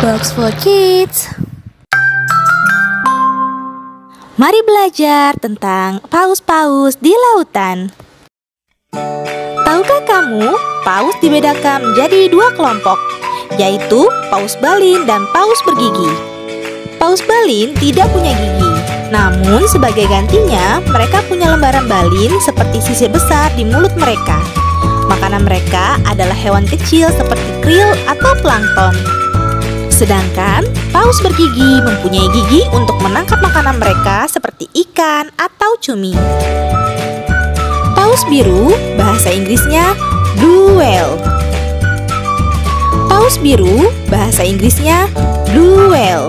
Box for Kids. Mari belajar tentang paus-paus di lautan. Tahukah kamu, paus dibedakan menjadi dua kelompok, yaitu paus balin dan paus bergigi. Paus balin tidak punya gigi, namun sebagai gantinya mereka punya lembaran balin seperti sisir besar di mulut mereka. Makanan mereka adalah hewan kecil seperti krill atau plankton. Sedangkan paus bergigi mempunyai gigi untuk menangkap makanan mereka seperti ikan atau cumi. Paus biru, bahasa Inggrisnya blue whale. Paus biru, bahasa Inggrisnya blue whale.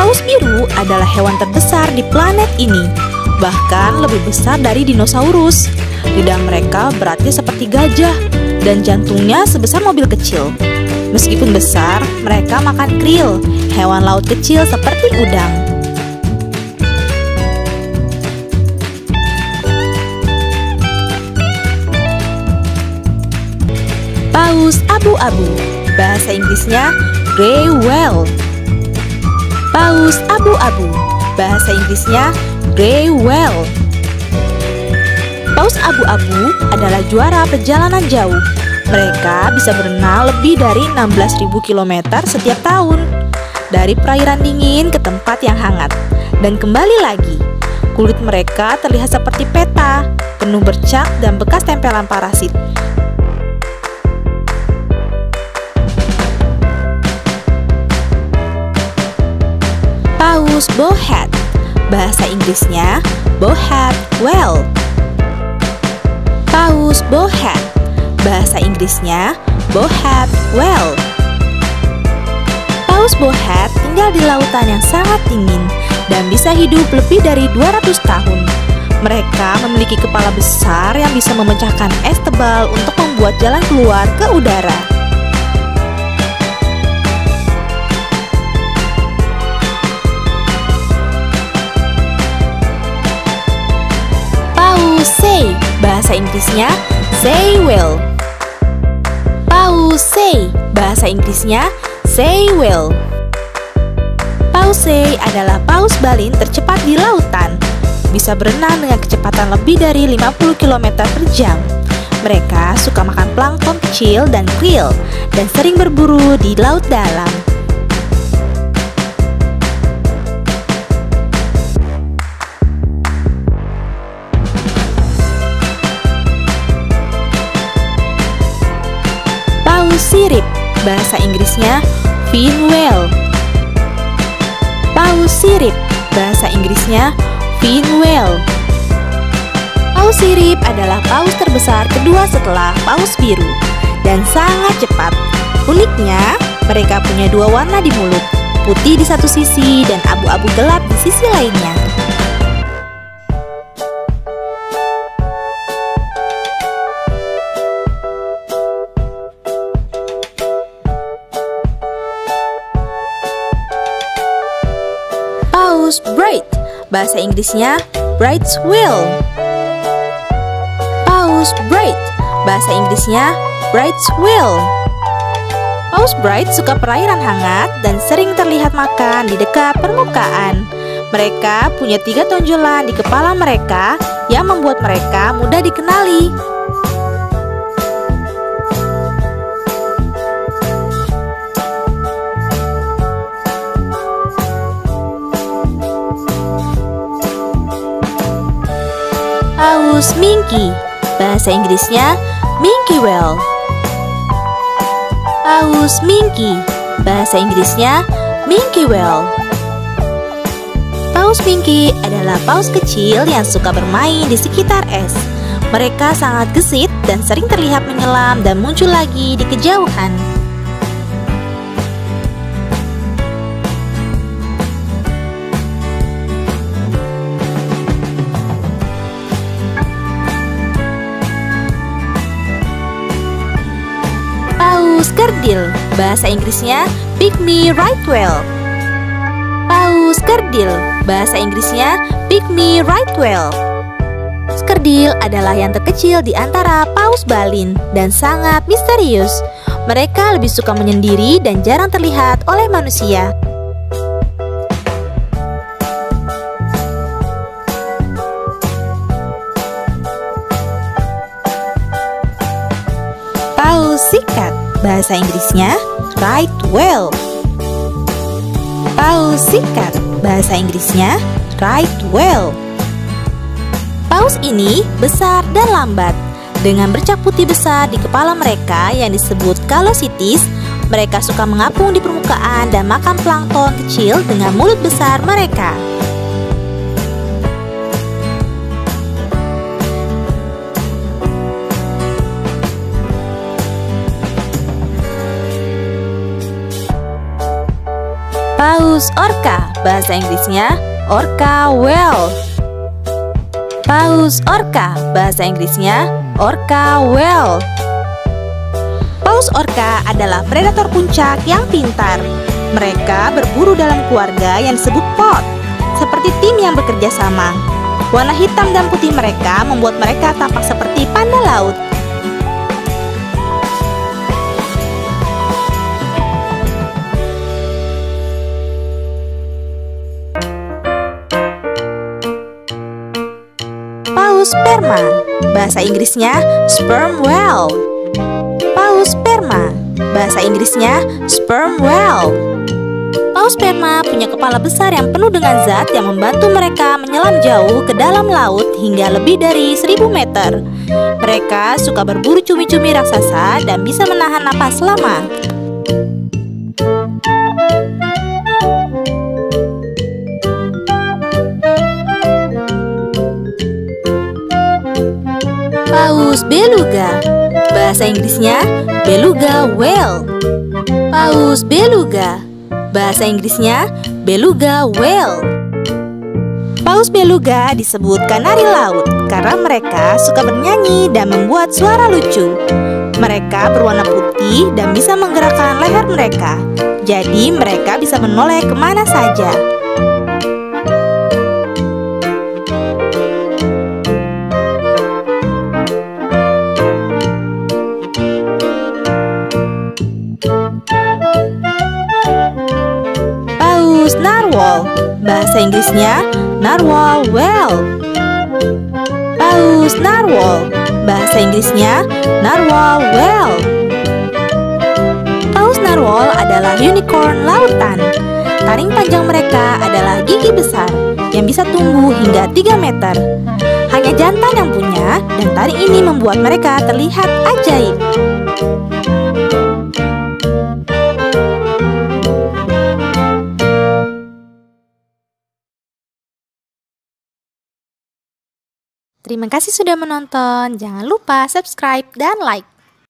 Paus biru adalah hewan terbesar di planet ini, bahkan lebih besar dari dinosaurus. Lidah mereka beratnya seperti gajah dan jantungnya sebesar mobil kecil. Meskipun besar, mereka makan krill, hewan laut kecil seperti udang. Paus abu-abu, bahasa Inggrisnya grey whale. Paus abu-abu, bahasa Inggrisnya grey whale. Paus abu-abu adalah juara perjalanan jauh. Mereka bisa berenang lebih dari 16.000 km setiap tahun, dari perairan dingin ke tempat yang hangat, dan kembali lagi. Kulit mereka terlihat seperti peta, penuh bercak dan bekas tempelan parasit. Paus bowhead, bahasa Inggrisnya bowhead whale. Paus bowhead, bahasa Inggrisnya bowhead whale. Paus bowhead tinggal di lautan yang sangat dingin dan bisa hidup lebih dari 200 tahun. Mereka memiliki kepala besar yang bisa memecahkan es tebal untuk membuat jalan keluar ke udara. Paus sei, bahasa Inggrisnya sei whale. Paus sei, bahasa Inggrisnya sei whale. Paus sei adalah paus balin tercepat di lautan. Bisa berenang dengan kecepatan lebih dari 50 km per jam. Mereka suka makan plankton kecil dan krill, dan sering berburu di laut dalam. Paus sirip, bahasa Inggrisnya fin whale. Paus sirip, bahasa Inggrisnya fin whale. Paus sirip adalah paus terbesar kedua setelah paus biru dan sangat cepat. Uniknya, mereka punya dua warna di mulut, putih di satu sisi dan abu-abu gelap di sisi lainnya. Paus braid, bahasa Inggrisnya braid's whale. Paus braid, bahasa Inggrisnya braid's whale. Paus braid suka perairan hangat dan sering terlihat makan di dekat permukaan. Mereka punya 3 tonjolan di kepala mereka yang membuat mereka mudah dikenali. Paus minke, bahasa Inggrisnya minke whale. Paus minke, bahasa Inggrisnya minke whale. Paus minke adalah paus kecil yang suka bermain di sekitar es. Mereka sangat gesit dan sering terlihat menyelam dan muncul lagi di kejauhan. Paus kerdil, bahasa Inggrisnya pygmy right whale. Paus kerdil, bahasa Inggrisnya pygmy right whale. Kerdil adalah yang terkecil di antara paus balin dan sangat misterius. Mereka lebih suka menyendiri dan jarang terlihat oleh manusia. Paus sikat, bahasa Inggrisnya right whale. Paus sikat, bahasa Inggrisnya right whale. Paus ini besar dan lambat. Dengan bercak putih besar di kepala mereka yang disebut kalositis, mereka suka mengapung di permukaan dan makan plankton kecil dengan mulut besar mereka. Paus orca, bahasa Inggrisnya orca whale. Paus orca, bahasa Inggrisnya orca whale. Paus orca adalah predator puncak yang pintar. Mereka berburu dalam keluarga yang disebut pod, seperti tim yang bekerja sama. Warna hitam dan putih mereka membuat mereka tampak seperti panda laut. Paus sperma, bahasa Inggrisnya sperm whale. Paus sperma, bahasa Inggrisnya sperm whale. Paus sperma punya kepala besar yang penuh dengan zat yang membantu mereka menyelam jauh ke dalam laut hingga lebih dari 1000 meter. Mereka suka berburu cumi-cumi raksasa dan bisa menahan napas lama. Paus beluga, bahasa Inggrisnya beluga whale. Paus beluga, bahasa Inggrisnya beluga whale. Paus beluga disebut kanari laut karena mereka suka bernyanyi dan membuat suara lucu. Mereka berwarna putih dan bisa menggerakkan leher mereka, jadi mereka bisa menoleh kemana saja. Paus narwhal, bahasa Inggrisnya narwhal whale. Paus narwhal, bahasa Inggrisnya narwhal whale. Paus narwhal adalah unicorn lautan. Taring panjang mereka adalah gigi besar yang bisa tumbuh hingga 3 meter. Hanya jantan yang punya, dan taring ini membuat mereka terlihat ajaib. Terima kasih sudah menonton. Jangan lupa subscribe dan like.